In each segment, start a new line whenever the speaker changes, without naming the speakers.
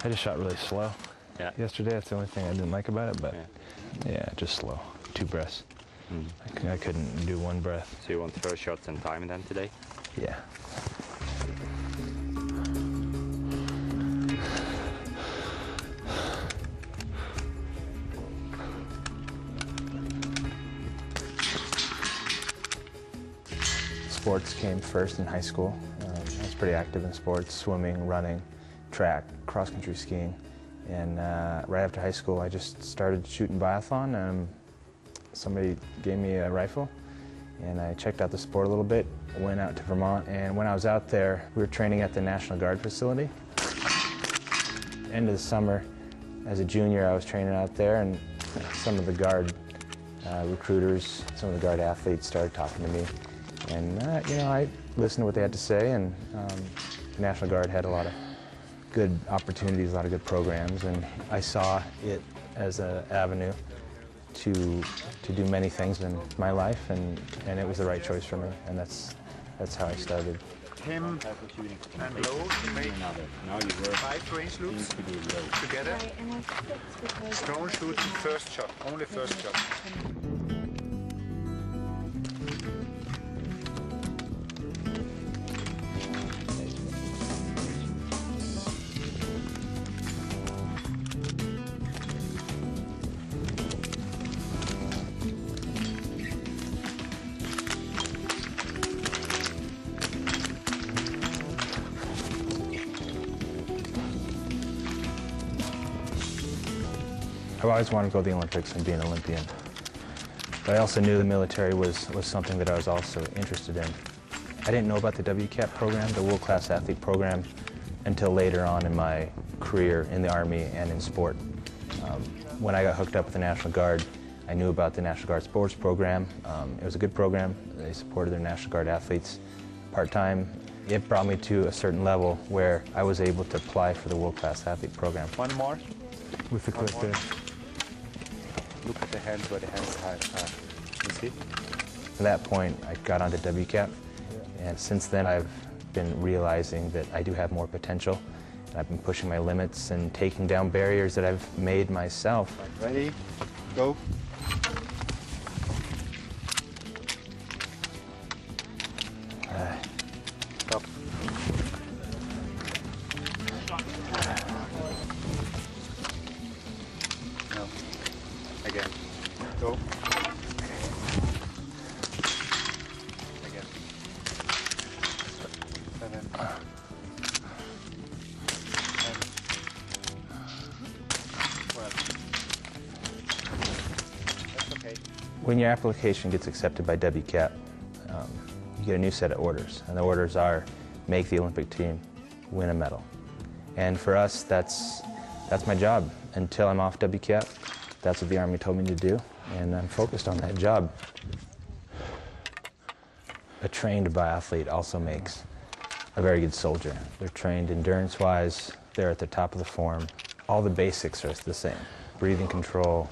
I just shot really slow yesterday. That's the only thing I didn't like about it, but yeah, just slow. 2 breaths. I couldn't do 1 breath.
So you want first shots and time then today?
Yeah. Sports came first in high school. I was pretty active in sports, swimming, running, track, cross-country skiing. And right after high school, I just started shooting biathlon. Somebody gave me a rifle, and I checked out the sport a little bit, went out to Vermont, and when I was out there, we were training at the National Guard facility. End of the summer, as a junior, I was training out there, and some of the Guard recruiters, some of the Guard athletes started talking to me. And, you know, I listened to what they had to say, and the National Guard had a lot of good opportunities, a lot of good programs, and I saw it as an avenue to do many things in my life, and it was the right choice for me, and that's how I started.
Him and low to make 5 range loops together. Stone shoot first shot, only first shot.
I always wanted to go to the Olympics and be an Olympian. But I also knew the military was something that I was also interested in. I didn't know about the WCAP program, the World Class Athlete Program, until later on in my career in the Army and in sport. When I got hooked up with the National Guard, I knew about the National Guard Sports Program. It was a good program. They supported their National Guard athletes part-time. It brought me to a certain level where I was able to apply for the World Class Athlete Program.
One more.
With the clip there.
Look at the hands where the hands are. You see?
At that point, I got onto WCAP, and since then I've been realizing that I do have more potential. And I've been pushing my limits and taking down barriers that I've made myself.
Ready? Go. Stop. No. Again. Go. Again. 7. 10. That's okay.
When your application gets accepted by WCAP, you get a new set of orders, and the orders are make the Olympic team, win a medal. And for us, that's my job. Until I'm off WCAP, that's what the Army told me to do, and I'm focused on that job. A trained biathlete also makes a very good soldier. They're trained endurance-wise, they're at the top of the form. All the basics are the same. Breathing control,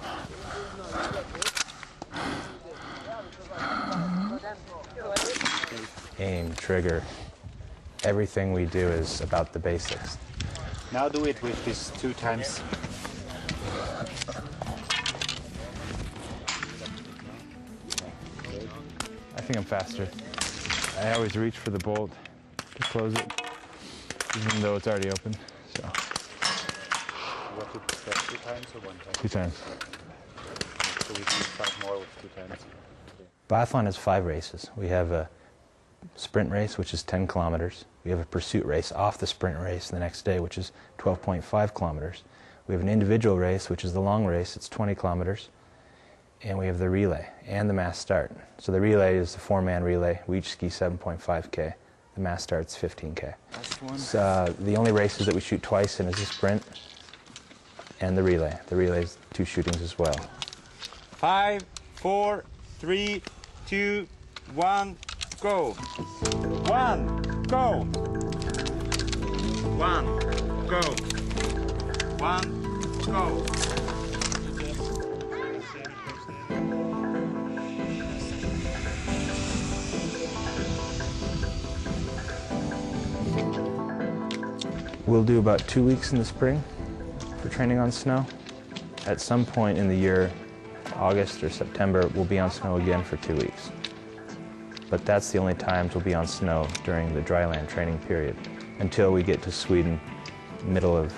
aim, trigger. Everything we do is about the basics.
Now do it with this 2 times.
I think I'm faster. I always reach for the bolt to close it, even though it's already open. So.
What to press 2 times or 1 time?
2 times.
So we can start more with 2 times. Okay.
Biathlon has 5 races. We have a sprint race, which is 10 kilometers. We have a pursuit race off the sprint race the next day, which is 12.5 kilometers. We have an individual race, which is the long race. It's 20 kilometers. And we have the relay and the mass start. So the relay is the 4-man relay. We each ski 7.5K. The mass start's 15K. So, the only races that we shoot twice in is the sprint and the relay. The relay is 2 shootings as well.
5, 4, 3, 2, 1, go. 1, go. 1, go. 1, go.
We'll do about 2 weeks in the spring, for training on snow. At some point in the year, August or September, we'll be on snow again for 2 weeks. But that's the only times we'll be on snow during the dryland training period, until we get to Sweden, middle of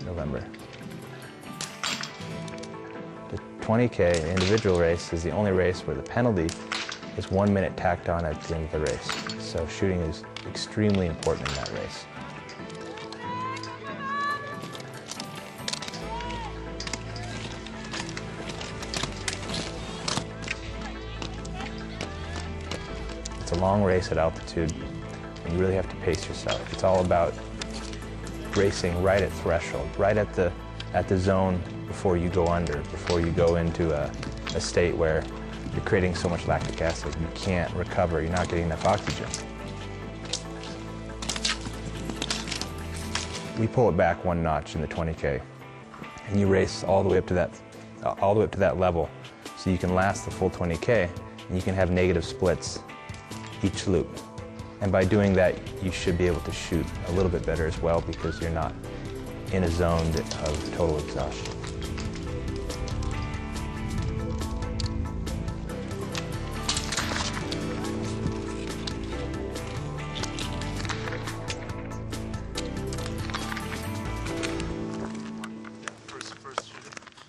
November. The 20K individual race is the only race where the penalty is 1 minute tacked on at the end of the race. So shooting is extremely important in that race. It's a long race at altitude, and you really have to pace yourself. It's all about racing right at threshold, right at the zone before you go under, before you go into a state where you're creating so much lactic acid you can't recover, you're not getting enough oxygen. We pull it back 1 notch in the 20K, and you race all the way up to that level, so you can last the full 20K, and you can have negative splits each loop. And by doing that, you should be able to shoot a little bit better as well, because you're not in a zone of total exhaustion.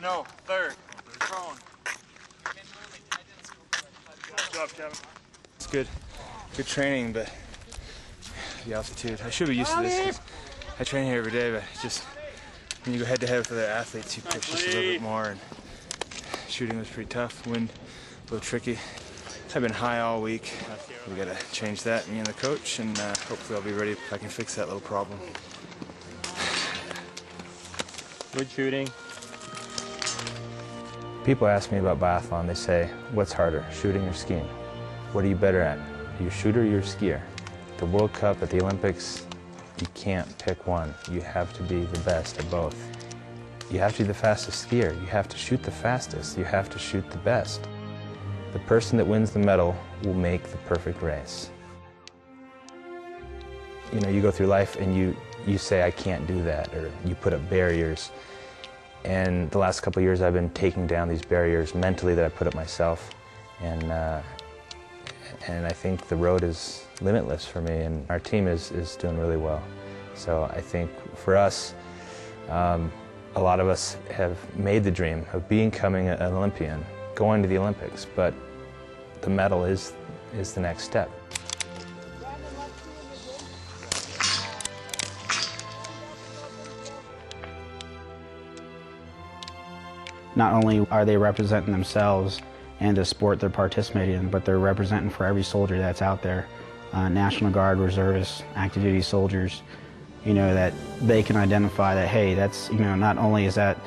No, third. Prone. Good job, Kevin. It's good training, but the altitude. I should be used to this. I train here every day, but just when you go head-to-head with other athletes, you push just a little bit more. And shooting was pretty tough. Wind a little tricky. I've been high all week. We got to change that, me and the coach, and hopefully I'll be ready if I can fix that little problem.
Good shooting.
People ask me about biathlon. They say, what's harder, shooting or skiing? What are you better at? Are you a shooter or you're a skier? At the World Cup, at the Olympics, you can't pick one. You have to be the best at both. You have to be the fastest skier. You have to shoot the fastest. You have to shoot the best. The person that wins the medal will make the perfect race. You know, you go through life and you say, I can't do that, or you put up barriers. And the last couple of years I've been taking down these barriers mentally that I put up myself. And I think the road is limitless for me, and our team is doing really well. So I think for us, a lot of us have made the dream of becoming an Olympian, going to the Olympics, but the medal is the next step.
Not only are they representing themselves and the sport they're participating in, but they're representing for every soldier that's out there, National Guard, reservists, active duty soldiers, you know, that they can identify that, hey, that's, you know, not only is that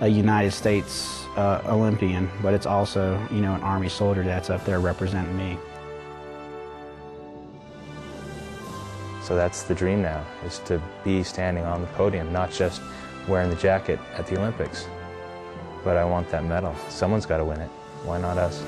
a United States Olympian, but it's also, you know, an Army soldier that's up there representing me.
So that's the dream now, is to be standing on the podium, not just wearing the jacket at the Olympics. But I want that medal. Someone's got to win it. Why not us?